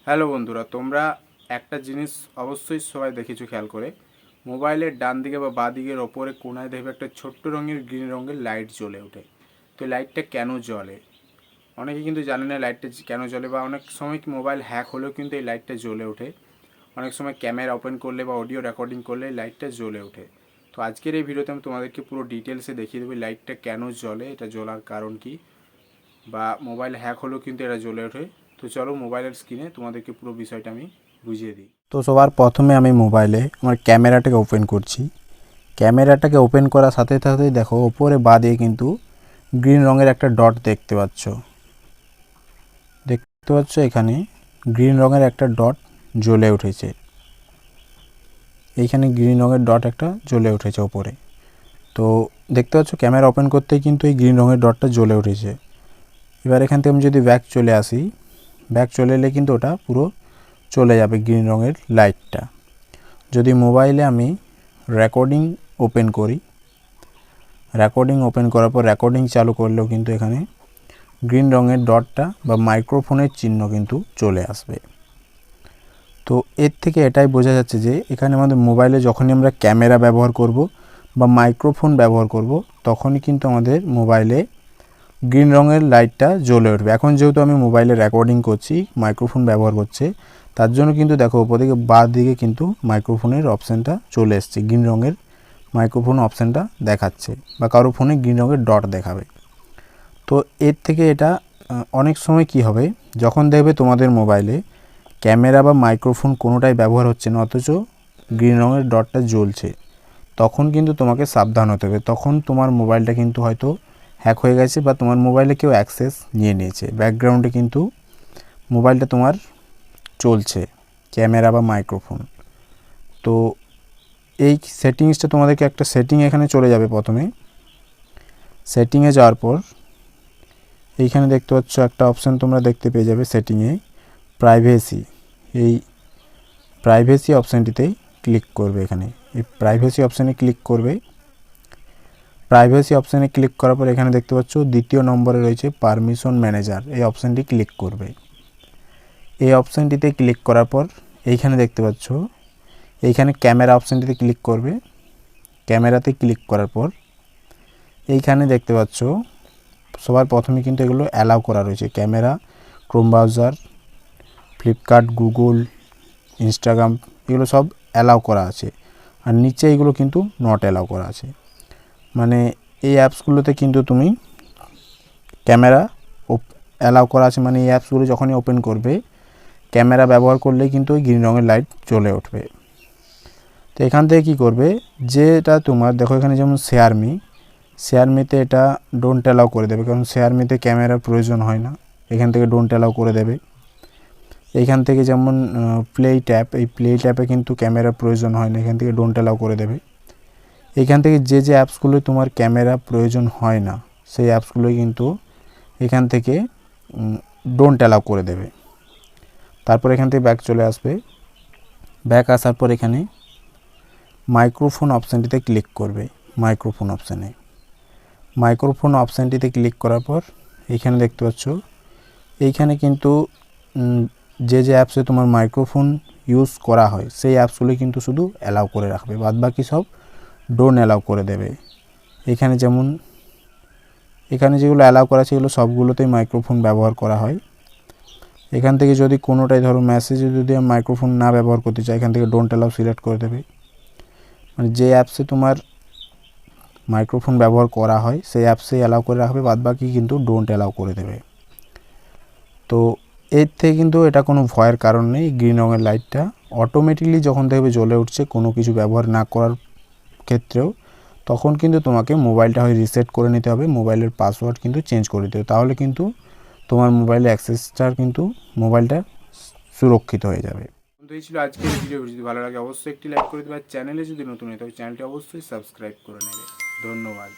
Hello বন্ধুরা, তোমরা একটা জিনিস অবশ্যই সবাই দেখেছো খেয়াল করে, মোবাইলের ডান দিকে বা বাঁ দিকের ওপরে কোনায় দেখবে একটা ছোট্ট রঙের গ্রিন রঙের লাইট জ্বলে ওঠে। তো লাইটটা কেন জ্বলে? অনেকে কিন্তু জানে না লাইটটা কেন জ্বলে, বা অনেক সময় মোবাইল হ্যাক হলেও কিন্তু এই লাইটটা জ্বলে ওঠে। অনেক সময় ক্যামেরা ওপেন করলে বা অডিও রেকর্ডিং করলে এই লাইটটা জ্বলে ওঠে। তো আজকের এই ভিডিওতে আমি তোমাদেরকে পুরো ডিটেলসে দেখিয়ে দেবো লাইটটা কেন জ্বলে, এটা জ্বলার কারণ কি, বা মোবাইল হ্যাক হলেও কিন্তু এটা জ্বলে ওঠে। তো চলো মোবাইলের স্ক্রিনে তোমাদেরকে পুরো বিষয়টা আমি বুঝিয়ে দিই। তো সবার প্রথমে আমি মোবাইলে আমার ক্যামেরাটাকে ওপেন করছি। ক্যামেরাটাকে ওপেন করার সাথে সাথেই দেখো ওপরে বাঁ দিকে কিন্তু গ্রিন রঙের একটা ডট দেখতে পাচ্ছ। এখানে গ্রিন রঙের একটা ডট জ্বলে উঠেছে। এইখানে গ্রিন রঙের ডট একটা জ্বলে উঠেছে ওপরে। তো দেখতে পাচ্ছ ক্যামেরা ওপেন করতেই কিন্তু এই গ্রিন রঙের ডটটা জ্বলে উঠেছে। এবার এখান থেকে আমি যদি ব্যাক চলে আসি, ব্যাক চলে এলে কিন্তু ওটা পুরো চলে যাবে গ্রিন রঙের লাইটটা। যদি মোবাইলে আমি রেকর্ডিং ওপেন করি, রেকর্ডিং ওপেন করার পর রেকর্ডিং চালু করলেও কিন্তু এখানে গ্রিন রঙের ডটটা বা মাইক্রোফোনের চিহ্ন কিন্তু চলে আসবে। তো এর থেকে এটাই বোঝা যাচ্ছে যে এখানে আমাদের মোবাইলে যখনই আমরা ক্যামেরা ব্যবহার করব বা মাইক্রোফোন ব্যবহার করব, তখনই কিন্তু আমাদের মোবাইলে গ্রিন রঙের লাইটটা জ্বলে উঠবে। এখন যেহেতু আমি মোবাইলে রেকর্ডিং করছি, মাইক্রোফোন ব্যবহার করছে, তার জন্য কিন্তু দেখো উপর দিকে বাঁ দিকে কিন্তু মাইক্রোফোনের অপশানটা চলে এসছে, গ্রিন রঙের মাইক্রোফোন অপশানটা দেখাচ্ছে, বা কারো ফোনে গ্রিন রঙের ডট দেখাবে। তো এর থেকে এটা অনেক সময় কি হবে, যখন দেখবে তোমাদের মোবাইলে ক্যামেরা বা মাইক্রোফোন কোনোটাই ব্যবহার হচ্ছে না অথচ গ্রিন রঙের ডটটা জ্বলছে, তখন কিন্তু তোমাকে সাবধান হতে হবে। তখন তোমার মোবাইলটা কিন্তু হয়তো হ্যাক হয়ে গেছে, বা তোমার মোবাইলে কেউ অ্যাক্সেস নিয়ে নিয়েছে। ব্যাকগ্রাউন্ডে কিন্তু মোবাইলটা তোমার চলছে, ক্যামেরা বা মাইক্রোফোন। তো এই সেটিংসটা তোমাদেরকে একটা সেটিং এখানে চলে যাবে। প্রথমে সেটিংয়ে যাওয়ার পর এইখানে দেখতে পাচ্ছ একটা অপশান তোমরা দেখতে পেয়ে যাবে সেটিংয়ে, প্রাইভেসি। এই প্রাইভেসি অপশানটিতেই ক্লিক করবে। এখানে এই প্রাইভেসি অপশানে ক্লিক করবে। প্রাইভেসি অপশানে ক্লিক করার পর এখানে দেখতে পাচ্ছ দ্বিতীয় নম্বরে রয়েছে পারমিশন ম্যানেজার, এই অপশানটি ক্লিক করবে। এই অপশানটিতে ক্লিক করার পর এইখানে দেখতে পাচ্ছ এইখানে ক্যামেরা অপশানটিতে ক্লিক করবে। ক্যামেরাতে ক্লিক করার পর এইখানে দেখতে পাচ্ছ সবার প্রথমে কিন্তু এগুলো অ্যালাউ করা রয়েছে, camera, Chrome browser, Flipkart, Google, Instagram, এগুলো সব অ্যালাউ করা আছে। আর নিচে এগুলো কিন্তু নট অ্যালাউ করা আছে। মানে এই অ্যাপসগুলোতে কিন্তু তুমি ক্যামেরা অ্যালাউ করা আছে, মানে এই অ্যাপসগুলো যখনই ওপেন করবে ক্যামেরা ব্যবহার করলেই কিন্তু ওই গ্রিন রঙের লাইট জ্বলে উঠবে। তো এখান থেকে কী করবে, যেটা তোমার দেখো এখানে যেমন শেয়ার মিতে এটা ডোন্ট অ্যালাউ করে দেবে, কারণ শেয়ার মিতে ক্যামেরার প্রয়োজন হয় না, এখান থেকে ডোন্ট অ্যালাউ করে দেবে। এইখান থেকে যেমন প্লে ট্যাপ, এই প্লে ট্যাপে কিন্তু ক্যামেরার প্রয়োজন হয় না, এখান থেকে ডোন্ট অ্যালাউ করে দেবে। এইখান থেকে যে অ্যাপসগুলোই তোমার ক্যামেরা প্রয়োজন হয় না সেই অ্যাপসগুলোই কিন্তু এখান থেকে ডোন্ট অ্যালাউ করে দেবে। তারপর এখান থেকে ব্যাক চলে আসবে। ব্যাক আসার পর এখানে মাইক্রোফোন অপশানটিতে ক্লিক করবে। মাইক্রোফোন অপশানটিতে ক্লিক করার পর এইখানে দেখতে পাচ্ছ এইখানে কিন্তু যে অ্যাপসে তোমার মাইক্রোফোন ইউজ করা হয় সেই অ্যাপসগুলো কিন্তু শুধু অ্যালাউ করে রাখবে, বাদবাকি সব ডোন্ট অ্যালাউ করে দেবে। এখানে যেমন এখানে যেগুলো অ্যালাউ করা আছে এগুলো সবগুলোতেই মাইক্রোফোন ব্যবহার করা হয়। এখান থেকে যদি কোনোটাই ধরো মেসেজে যদি আমি মাইক্রোফোন না ব্যবহার করতে চাই, এখান থেকে ডোন্ট অ্যালাউ সিলেক্ট করে দেবে। মানে যে অ্যাপসে তোমার মাইক্রোফোন ব্যবহার করা হয় সেই অ্যাপসেই অ্যালাউ করে রাখবে, বাদবাকি কিন্তু ডোন্ট অ্যালাউ করে দেবে। তো এর থেকে কিন্তু এটা কোনো ভয়ের কারণ নেই। গ্রিন রঙের লাইটটা অটোমেটিকলি যখন দেখবে জ্বলে উঠছে কোনো কিছু ব্যবহার না করার ক্ষেত্রেও, তখন কিন্তু তোমাকে মোবাইলটা হয় রিসেট করে নিতে হবে, মোবাইলের পাসওয়ার্ড কিন্তু চেঞ্জ করে দিতে হবে, তাহলে কিন্তু তোমার মোবাইলে অ্যাক্সেসটার কিন্তু মোবাইলটা সুরক্ষিত হয়ে যাবে। তো এই ছিল আজকের ভিডিও। যদি ভালো লাগে অবশ্যই একটি লাইক করে দেবে, আর চ্যানেলে যদি নতুন হয়ে থাকে চ্যানেলটি অবশ্যই সাবস্ক্রাইব করে নেবে। ধন্যবাদ।